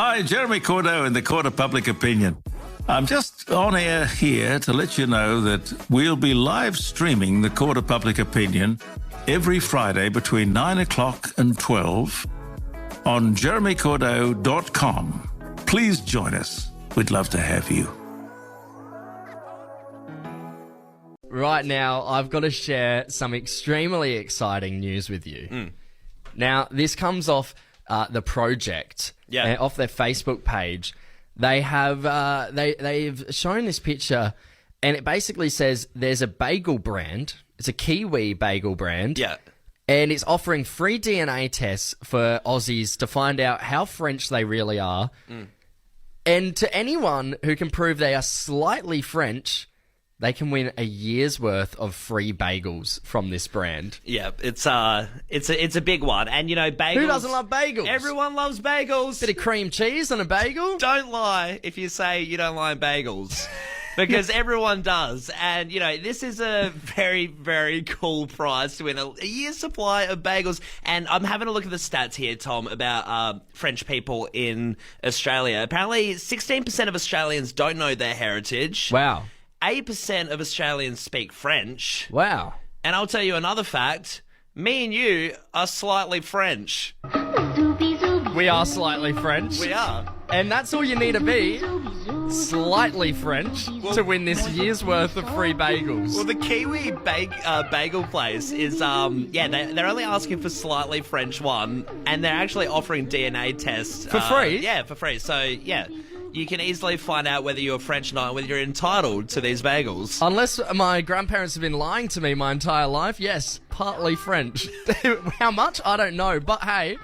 Hi, Jeremy Cordeaux in the Court of Public Opinion. I'm just on air here to let you know that we'll be live streaming the Court of Public Opinion every Friday between 9 o'clock and 12 on jeremycordeaux.com. Please join us. We'd love to have you. Right now, I've got to share some extremely exciting news with you. Now, this comes off The Project, off their Facebook page. They have they've shown this picture, and it basically says there's a bagel brand. It's a Kiwi bagel brand. Yeah. And it's offering free DNA tests for Aussies to find out how French they really are. And to anyone who can prove they are slightly French, they can win a year's worth of free bagels from this brand. Yeah, it's a big one. And, you know, bagels... Who doesn't love bagels? Everyone loves bagels. Bit of cream cheese on a bagel? Don't lie if you say you don't like bagels. Because everyone does. And, you know, this is a very, very cool prize to win a year's supply of bagels. And I'm having a look at the stats here, Tom, about French people in Australia. Apparently, 16% of Australians don't know their heritage. Wow. 8% of Australians speak French. Wow. And I'll tell you another fact. Me and you are slightly French. We are slightly French. We are. And that's all you need to be, slightly French, to win this year's worth of free bagels. Well, the Kiwi bagel place is, they're only asking for slightly French one, and they're actually offering DNA tests. For free? Yeah, for free. So, yeah, you can easily find out whether you're French or not, whether you're entitled to these bagels. Unless my grandparents have been lying to me my entire life, yes, partly French. How much? I don't know. But hey,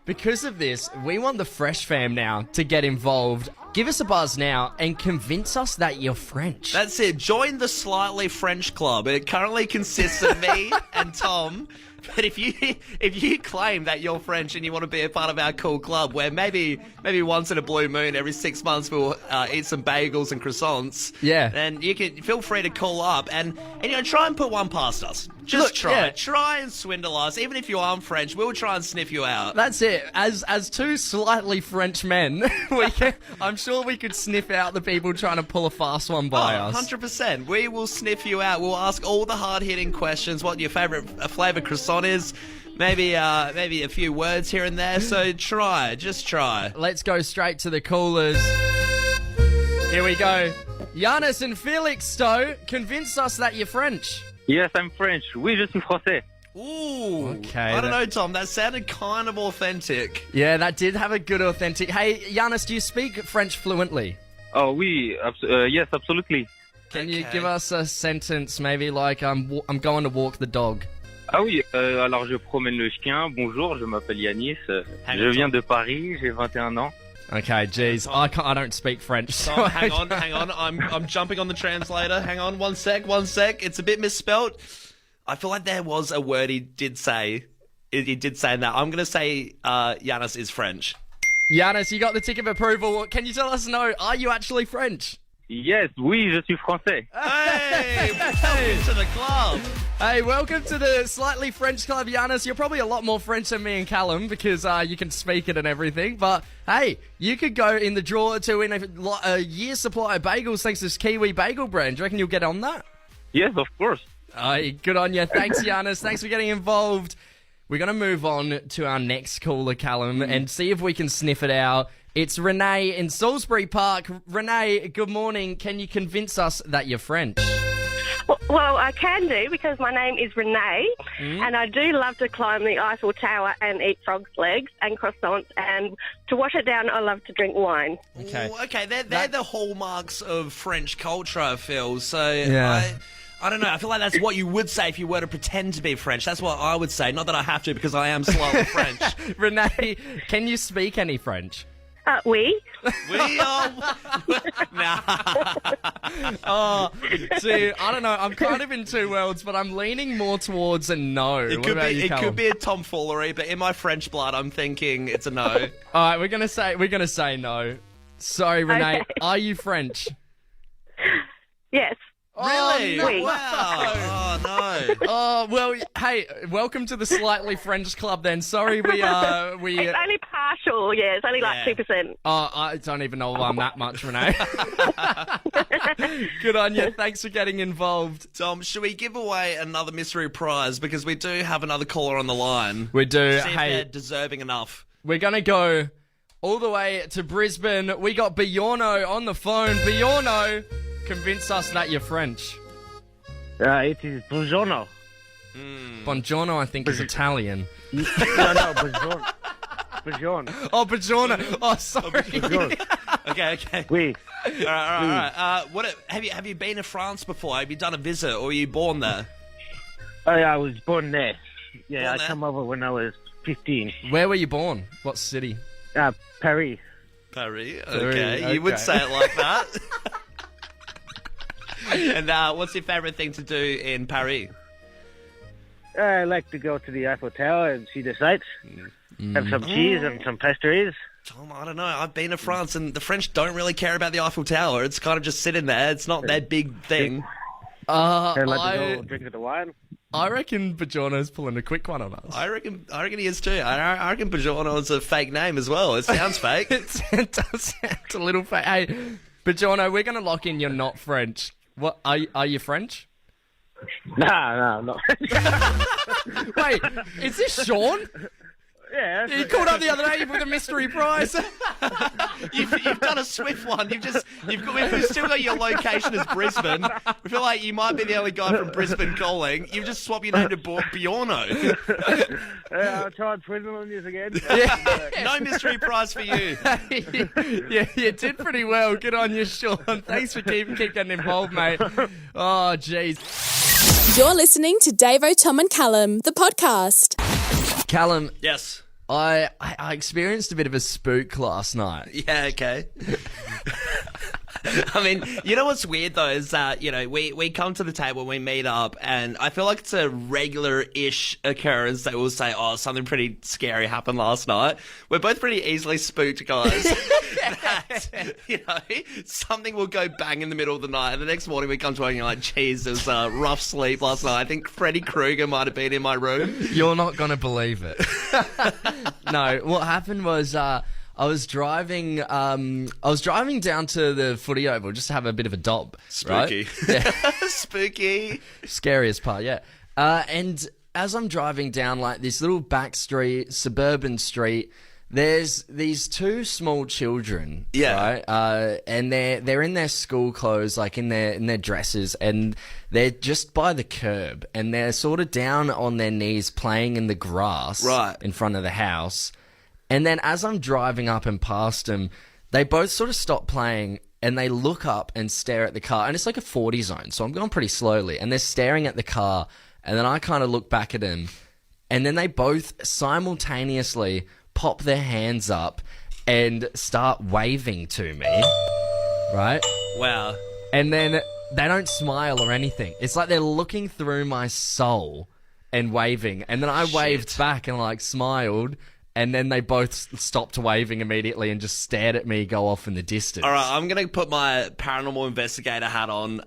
because of this, we want the Fresh fam now to get involved. Give us a buzz now and convince us that you're French. That's it. Join the Slightly French Club. It currently consists of me and Tom. But if you claim that you're French and you want to be a part of our cool club, where maybe once in a blue moon, every 6 months we'll eat some bagels and croissants. Yeah. Then you can feel free to call up and you know, try and put one past us. Just try and swindle us. Even if you aren't French, we'll try and sniff you out. That's it. As two slightly French men, I'm sure we could sniff out the people trying to pull a fast one by us. 100%. We will sniff you out. We'll ask all the hard-hitting questions. What your favourite flavour croissant is? Maybe a few words here and there. So just try. Let's go straight to the callers. Here we go. Giannis and Felix Stowe, convince us that you're French. Yes, I'm French. Oui, je suis français. Ooh. Okay. I don't know, Tom. That sounded kind of authentic. Yeah, that did have a good authentic... Hey, Giannis, do you speak French fluently? Oh, oui. Yes, absolutely. Can you give us a sentence, maybe like, I'm going to walk the dog? Ah oui, alors je promène le chien. Bonjour, je m'appelle Yanis. Je viens de Paris, j'ai 21 ans. Okay, geez, I don't speak French. So Tom, hang on. I'm jumping on the translator. Hang on, one sec. It's a bit misspelt. I feel like there was a word he did say. He did say that. I'm going to say Giannis is French. Giannis, you got the tick of approval. Can you tell us are you actually French? Yes, oui, je suis français. Hey, welcome to the club. Hey, welcome to the Slightly French Club, Giannis. You're probably a lot more French than me and Callum because you can speak it and everything. But, hey, you could go in the draw to win a year's supply of bagels thanks to this Kiwi bagel brand. Do you reckon you'll get on that? Yes, of course. Hey, good on you. Thanks, Giannis. Thanks for getting involved. We're going to move on to our next caller, Callum, and see if we can sniff it out. It's Renee in Salisbury Park. Renee, good morning. Can you convince us that you're French? Well, I can do because my name is Renee and I do love to climb the Eiffel Tower and eat frog's legs and croissants, and to wash it down, I love to drink wine. Okay. Ooh, okay, they're the hallmarks of French culture, I feel. So Yeah. I don't know. I feel like that's what you would say if you were to pretend to be French. That's what I would say. Not that I have to because I am slightly French. Renee, can you speak any French? Oui. We are... Nah. Oh, see, I don't know. I'm kind of in two worlds, but I'm leaning more towards a no. It could be a tomfoolery, but in my French blood, I'm thinking it's a no. All right, we're gonna say no. Sorry, Renee. Okay. Are you French? Yes. Really? no. Oui. Wow. Oh, no. Oh, well, hey, welcome to the Slightly French Club then. Sorry, we It's only partial, yeah. It's only like 2%. I don't even know I'm that much, Renee. Good on you. Thanks for getting involved. Tom, should we give away another mystery prize? Because we do have another caller on the line. We do. See if Hey, they're deserving enough. we're going to go all the way to Brisbane. We got Bjorno on the phone. Bjorno, convince us that you're French. It is buongiorno. Buongiorno, I think, is Italian. No, buongiorno. Buongiorno. Oh, Bjorno. Oh, sorry. Okay. Oui. All right. Have you been to France before? Have you done a visit, or were you born there? I was born there. Yeah, Born I there? came over when I was 15. Where were you born? What city? Paris. Paris. Paris, Okay. You would okay. say it like that. And what's your favourite thing to do in Paris? I like to go to the Eiffel Tower and see the sights. Have some cheese and some pastries. Tom, I don't know. I've been to France, and the French don't really care about the Eiffel Tower. It's kind of just sitting there. It's not that big thing. I like to go drink the wine. I reckon Bjorno's pulling a quick one on us. I reckon he is too. I reckon Buongiorno is a fake name as well. It sounds fake. It does sound a little fake. Hey, Bjorno, we're going to lock in you're not French. What are you French? No. Wait, is this Sean? Yeah. He called up the other day with a mystery prize. You've done a swift one. We've still got your location as Brisbane. We feel like you might be the only guy from Brisbane calling. You've just swapped your name to Bjorno. I'll try and prison on you again. No mystery prize for you. Yeah, you did pretty well. Good on you, Sean. Thanks for keep getting involved, mate. Oh, jeez. You're listening to Davo, Tom and Callum, the podcast. Callum, Yes. I experienced a bit of a spook last night. Yeah, okay. I mean, you know what's weird though is that, we come to the table, we meet up, and I feel like it's a regular-ish occurrence that we'll say, oh, something pretty scary happened last night. We're both pretty easily spooked guys. Something will go bang in the middle of the night, and the next morning we come to work and you're like, geez, there was a rough sleep last night. I think Freddy Krueger might have been in my room. You're not going to believe it. No, what happened was I was driving down to the footy oval just to have a bit of a dob. Spooky. Right? Yeah. Spooky. Scariest part, yeah. And as I'm driving down like this little back street, suburban street, there's these two small children, Yeah. right? And they're in their school clothes, like in their dresses, and they're just by the curb, and they're sort of down on their knees playing in the grass, Right. in front of the house. And then as I'm driving up and past them, they both sort of stop playing and they look up and stare at the car. And it's like a 40 zone, so I'm going pretty slowly. And they're staring at the car, and then I kind of look back at them, and then they both simultaneously pop their hands up and start waving to me, right? Wow. And then they don't smile or anything. It's like they're looking through my soul and waving. And then I waved back and like smiled. And then they both stopped waving immediately and just stared at me go off in the distance. All right, I'm going to put my paranormal investigator hat on,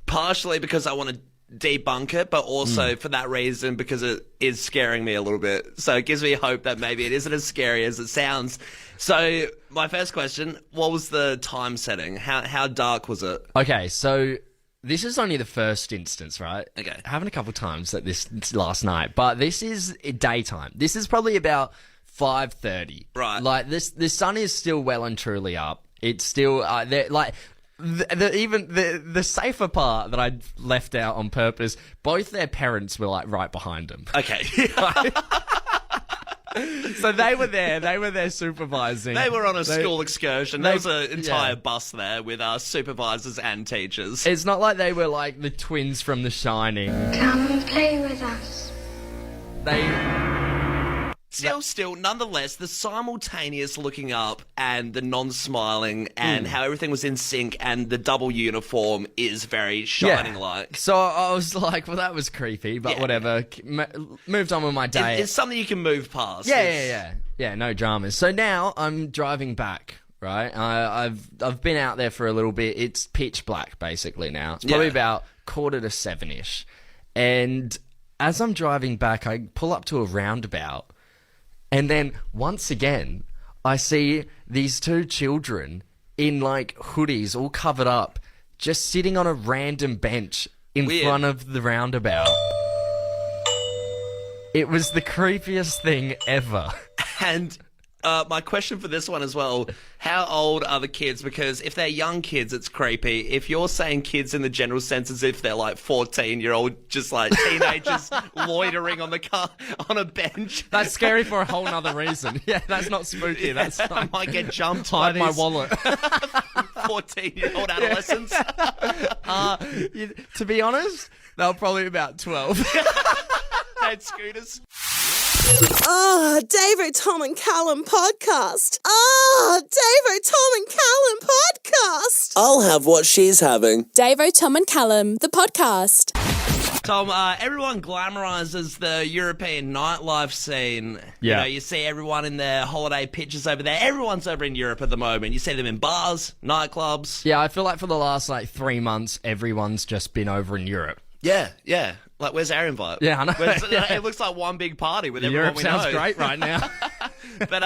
partially because I want to debunk it, but also for that reason because it is scaring me a little bit. So it gives me hope that maybe it isn't as scary as it sounds. So my first question, what was the time setting? How dark was it? Okay, so this is only the first instance, right? Okay. Happened a couple of times at this last night, but this is daytime. This is probably about 5:30. Right. Like the sun is still well and truly up. It's still like the safer part that I left out on purpose. Both their parents were like right behind them. Okay. So they were there. They were there supervising. They were on a school excursion. There was an entire yeah. bus there with supervisors and teachers. It's not like they were like the twins from The Shining. Come and play with us. Still, nonetheless, the simultaneous looking up and the non-smiling and how everything was in sync and the double uniform is very shining light. So I was like, well, that was creepy, but Yeah. whatever. Moved on with my day. It's something you can move past. Yeah, no dramas. So now I'm driving back, right? I've been out there for a little bit. It's pitch black, basically, now. It's probably about 6:45-ish. And as I'm driving back, I pull up to a roundabout. And then, once again, I see these two children in, like, hoodies, all covered up, just sitting on a random bench in front of the roundabout. It was the creepiest thing ever. And my question for this one as well, how old are the kids? Because if they're young kids, it's creepy. If you're saying kids in the general sense as if they're like 14-year-old, just like teenagers loitering on a bench. That's scary for a whole nother reason. Yeah, that's not spooky. That's I might get jumped by my wallet. 14-year-old adolescents. To be honest, they were probably about 12. They had scooters. Oh, Davo, Tom and Callum podcast. Oh, Davo, Tom and Callum podcast. I'll have what she's having. Davo, Tom and Callum, the podcast. Tom, everyone glamorises the European nightlife scene. Yeah. You know, you see everyone in their holiday pictures over there. Everyone's over in Europe at the moment. You see them in bars, nightclubs. Yeah, I feel like for the last, 3 months, everyone's just been over in Europe. Yeah. Like, where's our invite? Yeah, I know. It looks like one big party with everyone Europe we know. sounds great right now. But,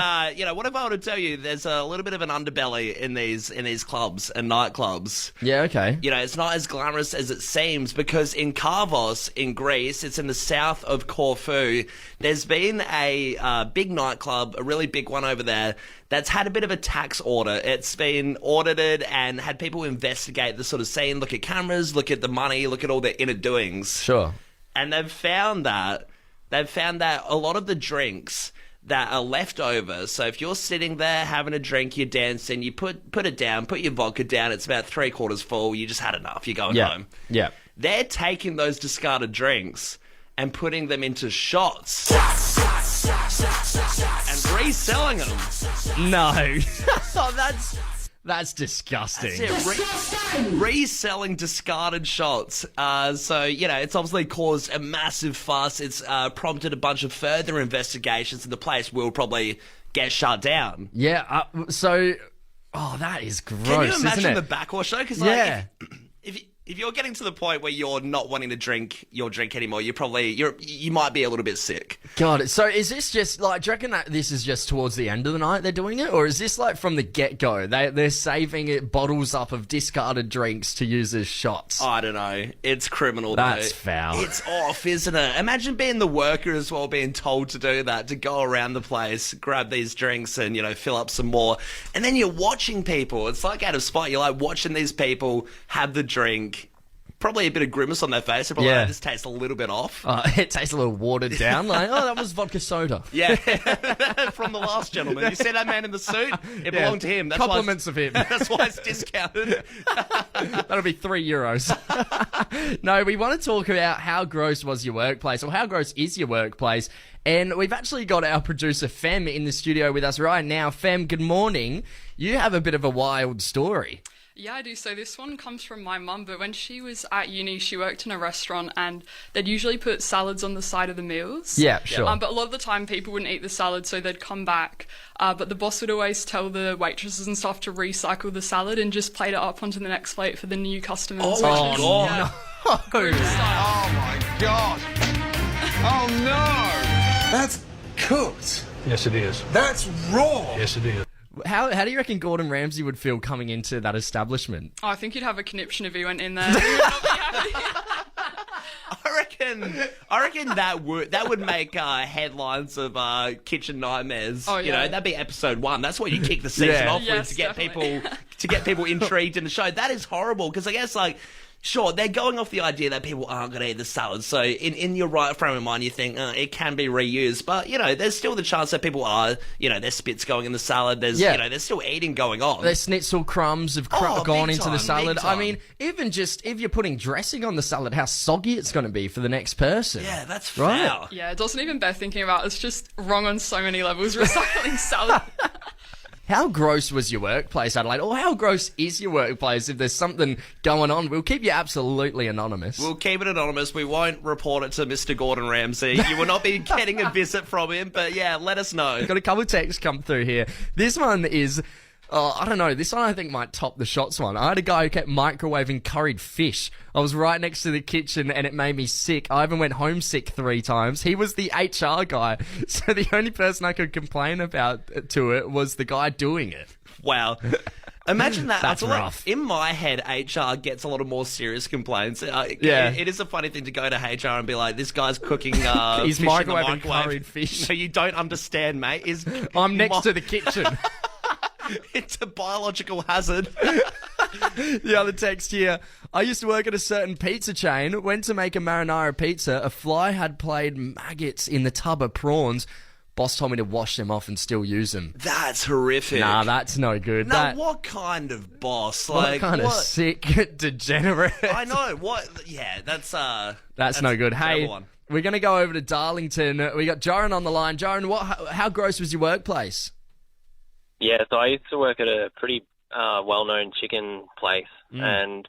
what if I were to tell you there's a little bit of an underbelly in these clubs and nightclubs? Yeah, okay. You know, it's not as glamorous as it seems because in Kavos, in Greece, it's in the south of Corfu, there's been a big nightclub, a really big one over there, that's had a bit of a tax order. It's been audited and had people investigate the sort of scene, look at cameras, look at the money, look at all their inner doings. Sure. And they've found that a lot of the drinks that are left over, so if you're sitting there having a drink, you're dancing, you put it down, put your vodka down, it's about 3/4 full, you just had enough, you're going home. Yeah. They're taking those discarded drinks and putting them into shots and reselling them. No. That's disgusting. That's it. Reselling discarded shots. So, it's obviously caused a massive fuss. It's prompted a bunch of further investigations, and the place will probably get shut down. Yeah, that is gross, Can you imagine isn't it? the backwash, though? Because, if you're getting to the point where you're not wanting to drink your drink anymore, you might be a little bit sick. God, so is this just, do you reckon that this is just towards the end of the night they're doing it? Or is this, from the get-go? They're saving bottles up of discarded drinks to use as shots? I don't know. It's criminal, That's though. foul. It's off, isn't it? Imagine being the worker as well, being told to do that, to go around the place, grab these drinks and, fill up some more. And then you're watching people. It's like out of spite. You're watching these people have the drink. Probably a bit of grimace on their face. They're probably this tastes a little bit off. It tastes a little watered down. That was vodka soda. Yeah, from the last gentleman. You see that man in the suit? It belonged to him. That's compliments of him. That's why it's discounted. That'll be €3. No, we want to talk about how gross was your workplace, or how gross is your workplace. And we've actually got our producer, Fem, in the studio with us right now. Fem, good morning. You have a bit of a wild story. Yeah, I do. So this one comes from my mum, but when she was at uni, she worked in a restaurant and they'd usually put salads on the side of the meals. Yeah, sure. But a lot of the time people wouldn't eat the salad, so they'd come back. But the boss would always tell the waitresses and stuff to recycle the salad and just plate it up onto the next plate for the new customers. Oh, my God. Yeah. No. Oh, my God. Oh, no. That's cooked. Yes, it is. That's raw. Yes, it is. How do you reckon Gordon Ramsay would feel coming into that establishment? Oh, I think he'd have a conniption if he went in there. He would not be happy. I reckon that would make headlines of kitchen nightmares. Oh, yeah. That'd be episode 1. That's what you kick the season off with to get people intrigued in the show. That is horrible because I guess sure, they're going off the idea that people aren't going to eat the salad. So in your right frame of mind, you think it can be reused. But, there's still the chance that people are, their spit's going in the salad. There's, there's still eating going on. Their schnitzel crumbs have gone into the salad. I mean, even just if you're putting dressing on the salad, how soggy it's going to be for the next person. Yeah, that's foul. Right? Yeah, it doesn't even bear thinking about. It's just wrong on so many levels, recycling salad. How gross was your workplace, Adelaide? Or how gross is your workplace if there's something going on? We'll keep you absolutely anonymous. We'll keep it anonymous. We won't report it to Mr. Gordon Ramsay. You will not be getting a visit from him, but yeah, let us know. Got a couple of texts come through here. This one is, Oh, I don't know. This one I think might top the shots one. I had a guy who kept microwaving curried fish. I was right next to the kitchen and it made me sick. I even went homesick 3 times. He was the HR guy. So the only person I could complain about to it was the guy doing it. Wow. Imagine that. That's rough. In my head, HR gets a lot of more serious complaints. Yeah. It is a funny thing to go to HR and be like, this guy's cooking He's fish in the microwaving microwave. curried fish. No, you don't understand, mate. I'm next to the kitchen. It's a biological hazard. The other text here. I used to work at a certain pizza chain. Went to make a marinara pizza. A fly had played maggots in the tub of prawns. Boss told me to wash them off and still use them. That's horrific. Nah, that's no good. Now, what kind of boss? What kind of sick degenerate? I know. What? Yeah, that's no good. Hey, one. we're going to go over to Darlington. We got Joran on the line. Joran, how gross was your workplace? Yeah, so I used to work at a pretty well-known chicken place, and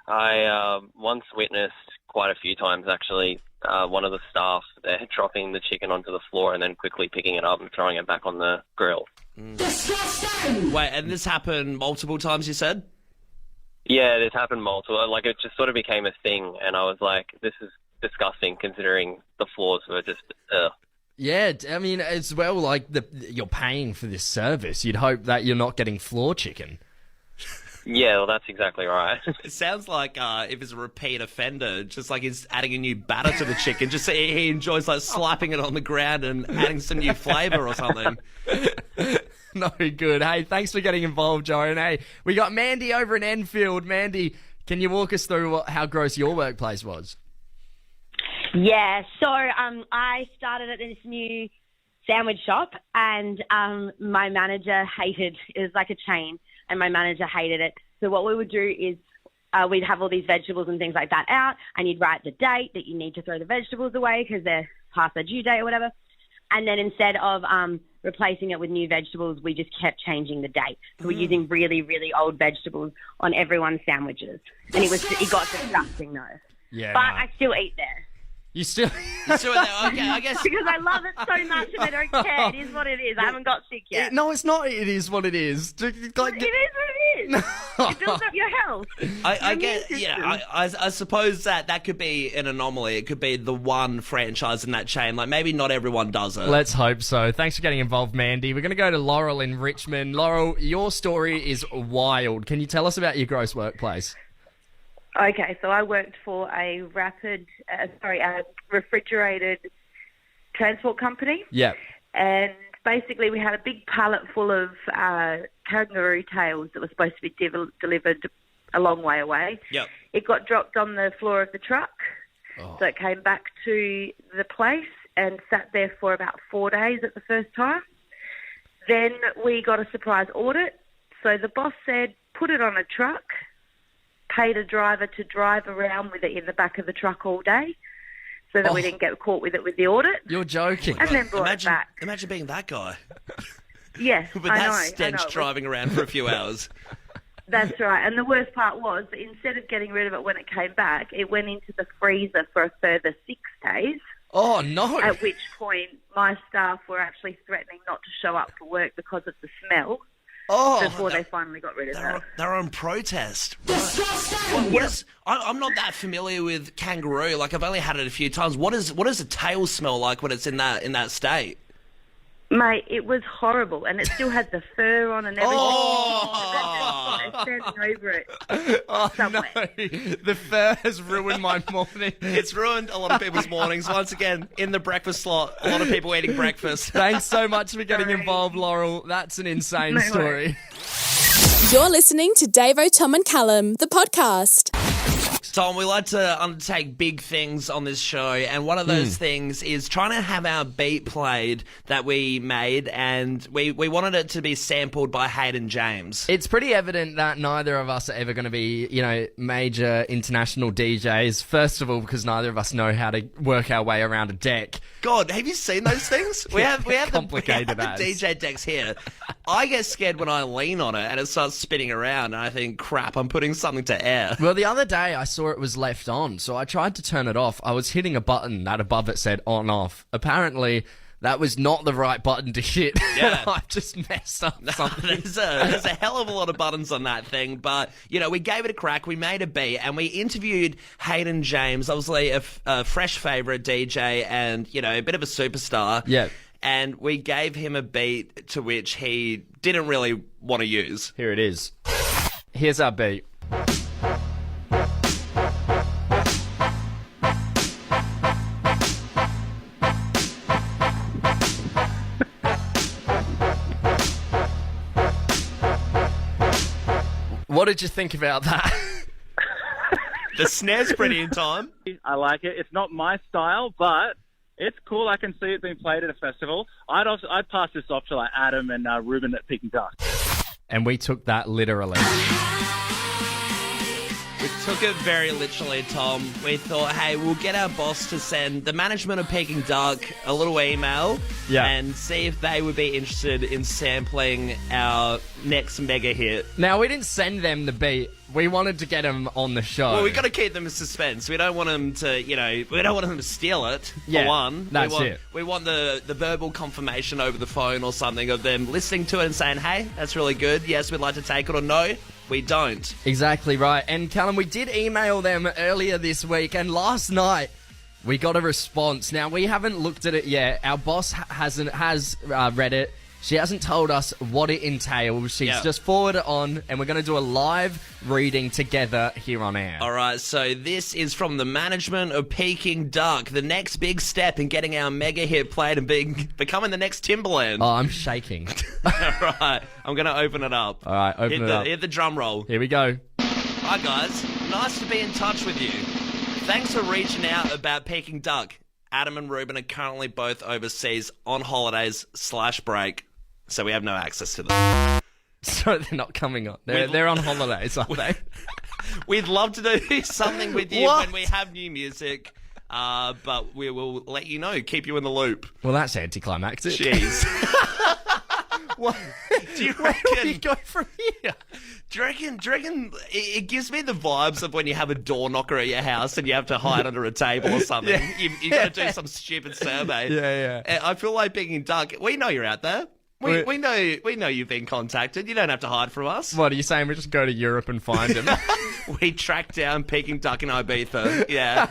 I once witnessed quite a few times, actually, one of the staff there dropping the chicken onto the floor and then quickly picking it up and throwing it back on the grill. Wait, and this happened multiple times, you said? Yeah, this happened multiple. Like, it just sort of became a thing, and I was like, this is disgusting considering the floors were just... Yeah, I mean, as well, like, you're paying for this service. You'd hope that you're not getting floor chicken. Yeah, well, that's exactly right. It sounds like if it's a repeat offender, just like he's adding a new batter to the chicken, just he enjoys like slapping it on the ground and adding some new flavour or something. No good. Hey, thanks for getting involved, Joran. Hey, we got Mandy over in Enfield. Mandy, can you walk us through how gross your workplace was? Yeah, so I started at this new sandwich shop and my manager hated, it was like a chain, and my manager hated it. So what we would do is we'd have all these vegetables and things like that out, and you'd write the date that you need to throw the vegetables away because they're past their due date or whatever. And then instead of replacing it with new vegetables, we just kept changing the date. So we're using really, really old vegetables on everyone's sandwiches. And it got disgusting though. Yeah, but I still eat there. You still... Okay, I guess... Because I love it so much and I don't care. It is what it is. I haven't got sick yet. No, it's not. It is what it is. It is what it is. It builds up your health. I suppose that could be an anomaly. It could be the one franchise in that chain. Like, maybe not everyone does it. Let's hope so. Thanks for getting involved, Mandy. We're going to go to Laurel in Richmond. Laurel, your story is wild. Can you tell us about your gross workplace? Okay, so I worked for a refrigerated transport company. Yeah. And basically we had a big pallet full of kangaroo tails that were supposed to be delivered a long way away. Yep. It got dropped on the floor of the truck. So it came back to the place and sat there for about 4 days at the first time. Then we got a surprise audit. So the boss said, put it on a truck, paid a driver to drive around with it in the back of the truck all day so that we didn't get caught with it with the audit. You're joking. And then brought it back. Imagine being that guy. Yes, With I that know. stench driving around for a few hours. That's right. And the worst part was that instead of getting rid of it when it came back, it went into the freezer for a further 6 days. Oh, no. At which point my staff were actually threatening not to show up for work because of the smell. Before they finally got rid of it. They're on protest. I'm not that familiar with kangaroo. Like, I've only had it a few times. What does a tail smell like when it's in that state? Mate, it was horrible, and it still had the fur on and everything. Oh! Standing over it. Oh, somewhere. no. The fur has ruined my morning. It's ruined a lot of people's mornings. Once again, in the breakfast slot, a lot of people eating breakfast. Thanks so much for getting involved, Laurel. That's an insane story. You're listening to Davo, Tom and Callum, the podcast. Tom, we like to undertake big things on this show, and one of those things is trying to have our beat played that we made, and we wanted it to be sampled by Hayden James. It's pretty evident that neither of us are ever going to be, major international DJs. First of all, because neither of us know how to work our way around a deck. God, have you seen those things? We have the DJ decks here. I get scared when I lean on it and it starts spinning around, and I think, crap, I'm putting something to air. Well, the other day I saw it was left on, so I tried to turn it off. I was hitting a button that above it said on off. Apparently, that was not the right button to hit. Yeah. I've just messed up something. There's a hell of a lot of buttons on that thing, but, we gave it a crack, we made a beat, and we interviewed Hayden James, obviously a fresh favourite DJ and, a bit of a superstar. Yeah. And we gave him a beat to which he didn't really want to use. Here it is. Here's our beat. What did you think about that? The snare's pretty in time. I like it. It's not my style, but it's cool. I can see it being played at a festival. I'd pass this off to like Adam and Ruben at Peking. And we took that literally. We took it very literally, Tom. We thought, hey, we'll get our boss to send the management of Peking Duck a little email and see if they would be interested in sampling our next mega hit. Now, we didn't send them the beat. We wanted to get them on the show. Well, we got to keep them in suspense. We don't want them to, we don't want them to steal it, for one. That's it. We want the verbal confirmation over the phone or something of them listening to it and saying, hey, that's really good. Yes, we'd like to take it, or no, we don't. Exactly right. And Callum, we did email them earlier this week, and last night we got a response. Now, we haven't looked at it yet. Our boss has read it. She hasn't told us what it entails. She's just forwarded it on, and we're going to do a live reading together here on air. All right, so this is from the management of Peking Duck. The next big step in getting our mega hit played and becoming the next Timbaland. Oh, I'm shaking. All right, I'm going to open it up. All right, open it up. Hit the drum roll. Here we go. Hi, guys. Nice to be in touch with you. Thanks for reaching out about Peking Duck. Adam and Ruben are currently both overseas on holidays / break. So we have no access to them. So they're not coming on. They're on holidays, aren't they? We'd love to do something with you when we have new music, but we will let you know, keep you in the loop. Well, that's anticlimactic. Jeez. What? Do you Where reckon? do we go from here? Do you reckon it gives me the vibes of when you have a door knocker at your house and you have to hide under a table or something? Yeah. You got to do some stupid survey. Yeah. I feel like Peking Duck. We know you're out there. We know you've been contacted. You don't have to hide from us. What are you saying? We just go to Europe and find him? We track down Peking Duck in Ibiza. Yeah.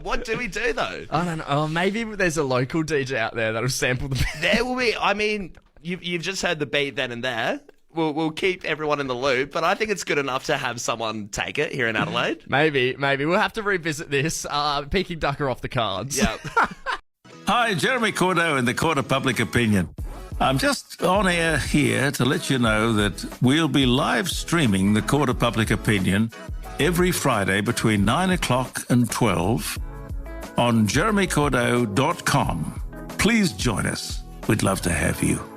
What do we do though? I don't know. Oh, maybe there's a local DJ out there that'll sample the beat. There will be. I mean, you've just heard the beat then and there. We'll keep everyone in the loop, but I think it's good enough to have someone take it here in Adelaide. Maybe. We'll have to revisit this. Peking Duck are off the cards. Yep. Hi, Jeremy Cordo in the Court of Public Opinion. I'm just on air here to let you know that we'll be live streaming the Court of Public Opinion every Friday between 9 o'clock and 12 on jeremycordo.com. Please join us. We'd love to have you.